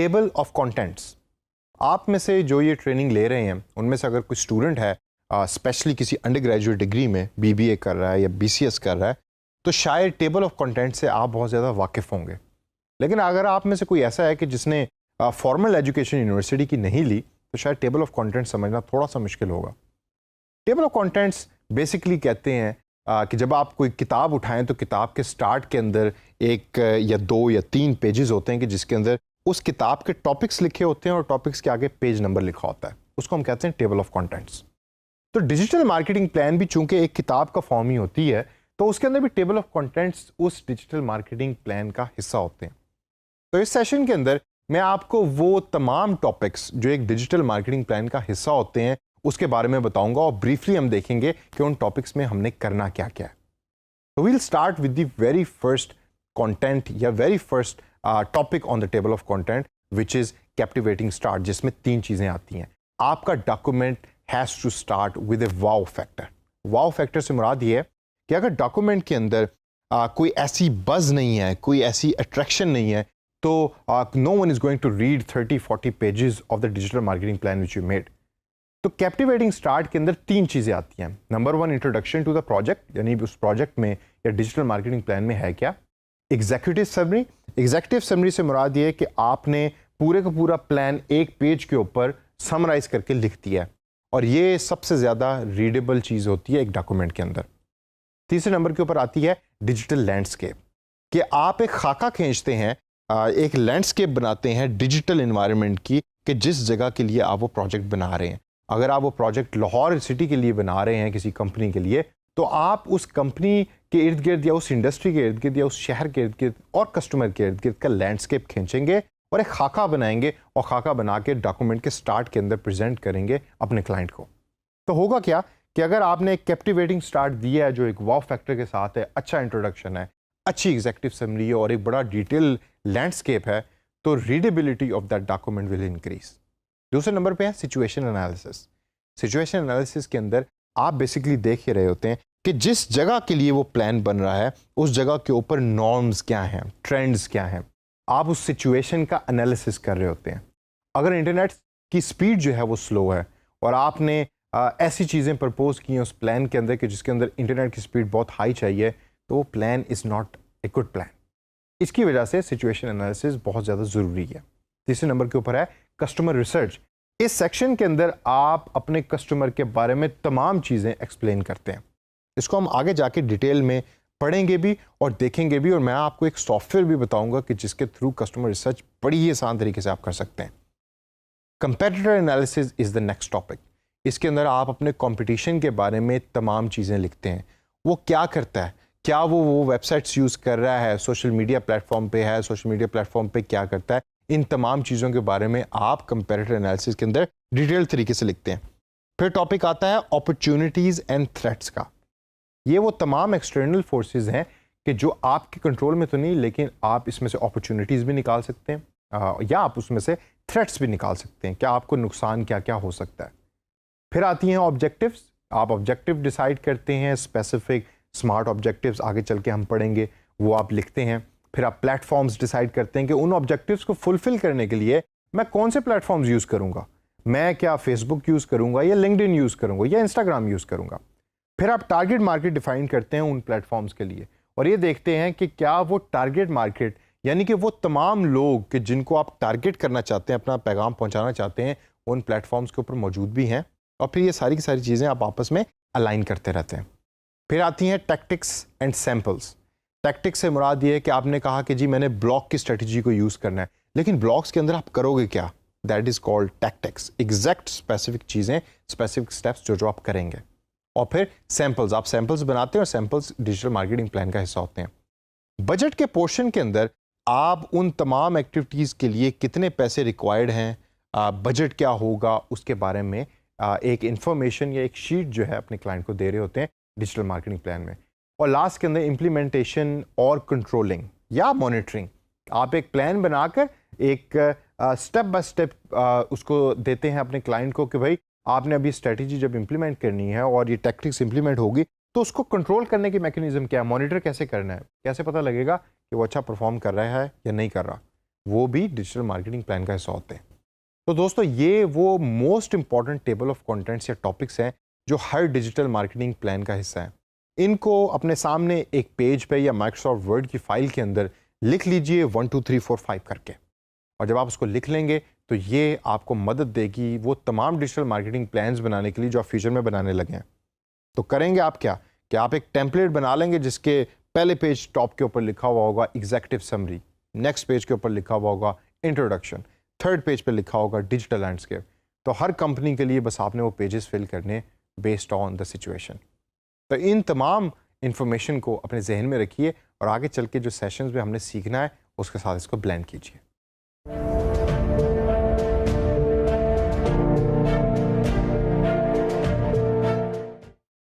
Table of contents. आप में से जो ये ट्रेनिंग ले रहे हैं उनमें से अगर कोई स्टूडेंट है स्पेशली किसी अंडर ग्रेजुएट डिग्री में बीबीए कर रहा है या बीसीएस कर रहा है, तो शायद टेबल ऑफ कंटेंट से आप बहुत ज़्यादा वाकिफ़ होंगे। लेकिन अगर आप में से कोई ऐसा है कि जिसने फॉर्मल एजुकेशन यूनिवर्सिटी की नहीं ली, तो शायद टेबल ऑफ कंटेंट समझना थोड़ा सा मुश्किल होगा। टेबल ऑफ कंटेंट्स बेसिकली कहते हैं कि जब आप कोई किताब उठाएं तो किताब के स्टार्ट के अंदर एक या दो या तीन पेजेस होते हैं कि जिसके अंदर उस किताब के टॉपिक्स लिखे होते हैं और टॉपिक्स के आगे पेज नंबर लिखा होता है। उसको हम कहते हैं टेबल ऑफ कंटेंट्स। तो डिजिटल मार्केटिंग प्लान भी चूंकि एक किताब का फॉर्म ही होती है, तो उसके अंदर भी टेबल ऑफ कंटेंट्स उस डिजिटल मार्केटिंग प्लान का हिस्सा होते हैं। तो इस सेशन के अंदर मैं आपको वो तमाम टॉपिक्स जो एक डिजिटल मार्केटिंग प्लान का हिस्सा होते हैं उसके बारे में बताऊंगा और ब्रीफली हम देखेंगे कि उन टॉपिक्स में हमने करना क्या क्या है। तो we'll start with the very first content या very first topic on the table of content which is captivating start, जिसमें तीन चीजें आती हैं। आपका document has to start with a wow factor. Wow factor से मुराद ये है कि अगर डॉक्यूमेंट के अंदर कोई ऐसी बज़ नहीं है, कोई ऐसी अट्रैक्शन नहीं है, तो no one is going to read 30-40 pages of the digital marketing plan which you made. तो कैप्टिवेटिंग स्टार्ट के अंदर तीन चीज़ें आती हैं। Number one, introduction to the project, यानी उस प्रोजेक्ट में या डिजिटल मार्केटिंग प्लान में है क्या। एग्जीक्यूटिव समरी, एग्जीक्यूटिव समरी से मुराद ये है कि आपने पूरे का पूरा प्लान एक पेज के ऊपर समराइज करके लिख दिया है और ये सबसे ज़्यादा रीडेबल चीज़ होती है एक डॉक्यूमेंट के अंदर। तीसरे नंबर के ऊपर आती है डिजिटल लैंडस्केप, कि आप एक खाका खींचते हैं, एक लैंडस्केप बनाते हैं डिजिटल इन्वायरमेंट की, कि जिस जगह के लिए आप वो प्रोजेक्ट बना रहे हैं। अगर आप वो प्रोजेक्ट लाहौर सिटी के लिए बना रहे हैं किसी कंपनी के लिए, तो आप उस कंपनी के इर्द गिर्द या उस इंडस्ट्री के इर्द गिर्द या उस शहर के इर्द गिर्द और कस्टमर के इर्द गिर्द का लैंडस्केप खींचेंगे और एक खाका बनाएंगे और खाका बना के डॉक्यूमेंट के स्टार्ट के अंदर प्रेजेंट करेंगे अपने क्लाइंट को। तो होगा क्या कि अगर आपने एक कैप्टिवेटिंग स्टार्ट दिया है जो एक वाव फैक्टर के साथ है, अच्छा इंट्रोडक्शन है, अच्छी एग्जीक्यूटिव समरी है और एक बड़ा डिटेल लैंडस्केप है, तो readability of that document will increase. दूसरे नंबर पे है सिचुएशन एनालिसिस। सिचुएशन एनालिसिस के अंदर आप बेसिकली देख ही रहे होते हैं कि जिस जगह के लिए वो प्लान बन रहा है उस जगह के ऊपर नॉर्म्स क्या हैं, ट्रेंड्स क्या हैं, आप उस सिचुएशन का एनालिसिस कर रहे होते हैं। अगर इंटरनेट की स्पीड जो है वो स्लो है और आपने ऐसी चीज़ें प्रपोज की हैं उस प्लान के अंदर कि जिसके अंदर इंटरनेट की स्पीड बहुत हाई चाहिए, तो वो plan is not a good plan. इसकी वजह से सिचुएशन एनालिसिस बहुत ज़्यादा ज़रूरी है। तीसरे नंबर के ऊपर है कस्टमर रिसर्च। इस सेक्शन के अंदर आप अपने कस्टमर के बारे में तमाम चीज़ें एक्सप्लेन करते हैं। इसको हम आगे जाके डिटेल में पढ़ेंगे भी और देखेंगे भी, और मैं आपको एक सॉफ्टवेयर भी बताऊंगा कि जिसके थ्रू कस्टमर रिसर्च बड़ी ही आसान तरीके से आप कर सकते हैं। Competitor analysis is the next topic. इसके अंदर आप अपने कंपटीशन के बारे में तमाम चीज़ें लिखते हैं। वो क्या करता है, क्या वो वेबसाइट्स यूज़ कर रहा है, सोशल मीडिया प्लेटफॉर्म पे है, सोशल मीडिया प्लेटफॉर्म पे क्या करता है, इन तमाम चीज़ों के बारे में आप कंपेटिटर एनालिसिस के अंदर डिटेल तरीके से लिखते हैं। फिर टॉपिक आता है अपॉर्चुनिटीज़ एंड थ्रेट्स का। ये वो तमाम एक्सटर्नल फोर्सेस हैं कि जो आपके कंट्रोल में तो नहीं, लेकिन आप इसमें से अपॉर्चुनिटीज़ भी निकाल सकते हैं या आप उसमें से थ्रेट्स भी निकाल सकते हैं, क्या आपको नुकसान क्या क्या हो सकता है। फिर आती हैं ऑब्जेक्टिव्स। आप ऑब्जेक्टिव डिसाइड करते हैं, स्पेसिफिक स्मार्ट ऑब्जेक्टिव्स आगे चल के हम पढ़ेंगे, वो आप लिखते हैं। फिर आप प्लेटफॉर्म्स डिसाइड करते हैं कि उन ऑब्जेक्टिव्स को फुलफिल करने के लिए मैं कौन से प्लेटफॉर्म्स यूज़ करूँगा। मैं क्या फेसबुक यूज़ करूँगा या लिंक्डइन यूज़ करूँगा या इंस्टाग्राम यूज़ करूँगा। फिर आप टारगेट मार्केट डिफाइन करते हैं उन प्लेटफॉर्म्स के लिए और ये देखते हैं कि क्या वो टारगेट मार्केट, यानी कि वो तमाम लोग कि जिनको आप टारगेट करना चाहते हैं, अपना पैगाम पहुंचाना चाहते हैं, उन प्लेटफॉर्म्स के ऊपर मौजूद भी हैं। और फिर ये सारी की सारी चीज़ें आप आपस में अलाइन करते रहते हैं। फिर आती हैं टैक्टिक्स एंड सैम्पल्स। टैक्टिक्स से मुराद ये है कि आपने कहा कि जी मैंने ब्लॉक की स्ट्रेटजी को यूज़ करना है, लेकिन ब्लॉक्स के अंदर आप करोगे क्या, that is called tactics. Exact specific चीज़ें, स्पेसिफिक स्टेप्स जो आप करेंगे। और फिर सैम्पल्स, आप सैम्पल्स बनाते हैं और सैम्पल्स डिजिटल मार्केटिंग प्लान का हिस्सा होते हैं। बजट के पोर्शन के अंदर आप उन तमाम एक्टिविटीज़ के लिए कितने पैसे रिक्वायर्ड हैं, बजट क्या होगा, उसके बारे में एक इंफॉर्मेशन या एक शीट जो है अपने क्लाइंट को दे रहे होते हैं डिजिटल मार्केटिंग प्लान में। और लास्ट के अंदर इम्प्लीमेंटेशन और कंट्रोलिंग या मॉनिटरिंग। आप एक प्लान बनाकर एक स्टेप बाय स्टेप उसको देते हैं अपने क्लाइंट को कि भाई आपने अभी स्ट्रेटजी जब इंप्लीमेंट करनी है और ये टैक्टिक्स इंप्लीमेंट होगी तो उसको कंट्रोल करने की मैकेनिज्म क्या है, मॉनिटर कैसे करना है, कैसे पता लगेगा कि वो अच्छा परफॉर्म कर रहा है या नहीं कर रहा। वो भी डिजिटल मार्केटिंग प्लान का हिस्सा होते हैं। तो दोस्तों ये वो most important table of contents या टॉपिक्स हैं जो हर डिजिटल मार्केटिंग प्लान का हिस्सा है। इनको अपने सामने एक पेज पे या माइक्रोसॉफ्ट वर्ड की फाइल के अंदर लिख लीजिए 1 2 3 4 5 करके। और जब आप उसको लिख लेंगे तो ये आपको मदद देगी वो तमाम डिजिटल मार्केटिंग प्लान्स बनाने के लिए जो आप फ्यूचर में बनाने लगे हैं। तो करेंगे आप क्या कि आप एक टेम्पलेट बना लेंगे जिसके पहले पेज टॉप के ऊपर लिखा हुआ होगा एग्जीक्यूटिव समरी, नेक्स्ट पेज के ऊपर लिखा हुआ होगा इंट्रोडक्शन, थर्ड पेज पे लिखा होगा डिजिटल लैंडस्केप। तो हर कंपनी के लिए बस आपने वो पेजेस फिल करने बेस्ड ऑन द सिचुएशन। तो इन तमाम इंफॉर्मेशन को अपने जहन में रखिए और आगे चल के जो सेशंस में हमने सीखना है उसके साथ इसको ब्लेंड कीजिए।